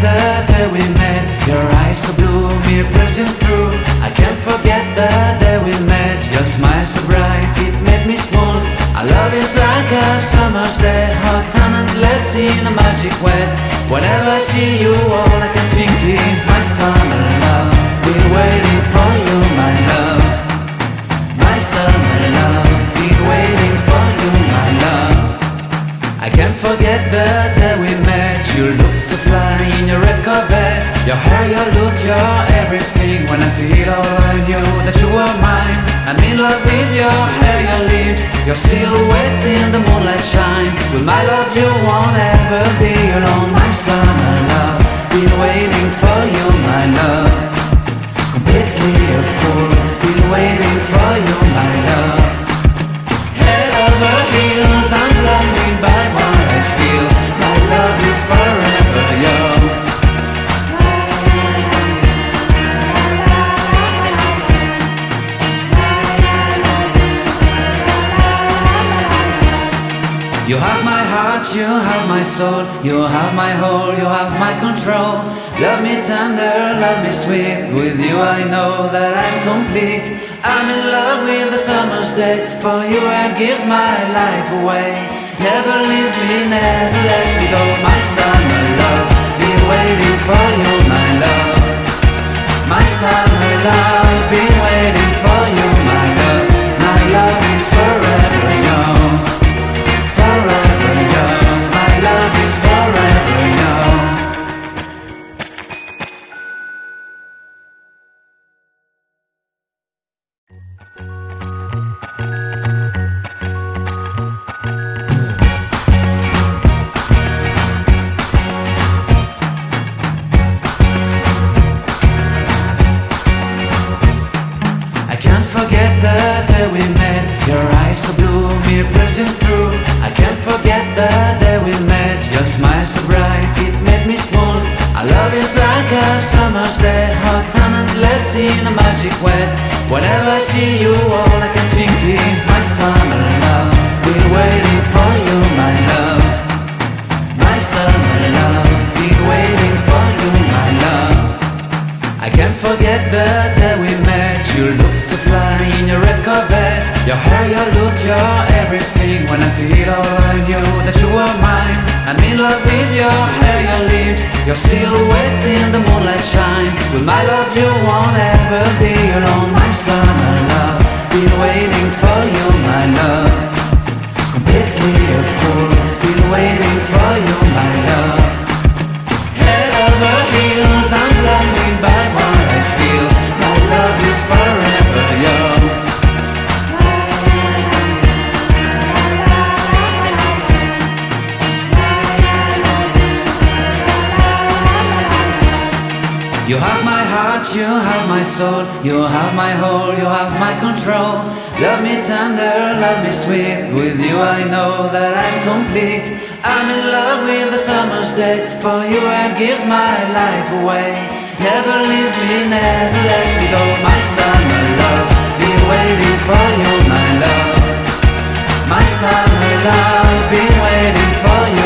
the day we met. Your eyes so blue, me piercing through. I can't forget the day we met. Your smile so bright, it made me swoon. Our love is like a summer's day, hot and endless in a magic way. Whenever I see you, all I can think is my summer love. Been waiting for you, my love. My summer love. Been waiting for you, my love. I can't forget the day we met. You looked so fly in your red Corvette. Your hair, your look, your everything. When I see it all, I knew that you were mine. I'm in love with your hair, your lips, your silhouette in the moonlight shine. With my love you won't ever be alone. My summer love, been waiting for you, my love. Completely a fool, been waiting for you, my love. Head over heels, I'm blinded by what I feel. My love is forever yours. You have my heart, you have my soul, you have my whole, you have my control. Love me tender, love me sweet. With you I know that I'm complete. I'm in love with the summer's day. For you I'd give my life away. Never leave me, never let me go. My summer love, been waiting for you, my love. My summer love, been waiting for you, my love. My love is forever yours. Forever yours, my love is forever yours. I can't forget the day we met. Your eyes so blue, me piercing through. I can't forget the day we met. Your smile so bright, it made me swoon. Our love is like a summer's day, hot and endless in a magic way. Whenever I see you, all I can think is my summer love. Been waiting for you, my love. My summer love, been waiting for you, my love. I can't forget the day we met. You looked so fly in your red Corvette. Your hair, your look, your everything. When I see it all, I knew that you were mine. I'm in love with your hair, your lips, your silhouette in the moonlight shine. With my love you won't ever be alone. My summer love, been waiting for you, my love. Completely a fool, been waiting for you, my love. Head over heels, I'm blinded by what I feel. My love is forever yours. You have my heart, you have my soul, you have my whole, you have my control. Love me tender, love me sweet. With you I know that I'm complete. I'm in love with the summer's day. For you I'd give my life away. Never leave me, never let me go. My summer love, been waiting for you, my love. My summer love, been waiting for you.